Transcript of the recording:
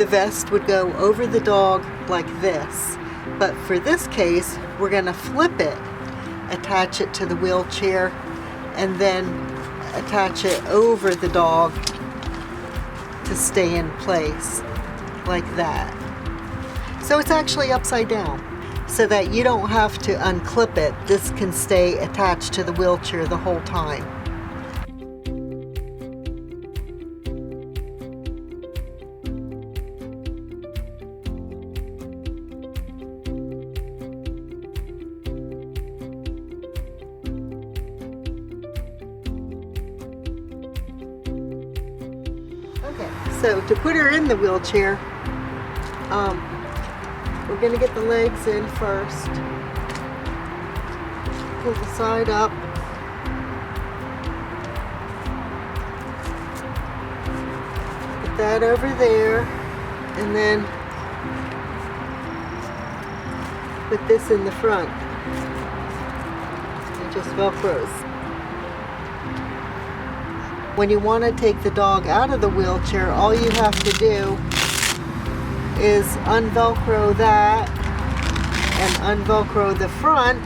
the vest would go over the dog like this. But for this case, we're going to flip it, attach it to the wheelchair, and then attach it over the dog to stay in place like that. So it's actually upside down, so that you don't have to unclip it. This can stay attached to the wheelchair the whole time. Okay, so to put her in the wheelchair, we're going to get the legs in first. Pull the side up. Put that over there, and then put this in the front. It just Velcros. When you want to take the dog out of the wheelchair, all you have to do is unvelcro that and unvelcro the front,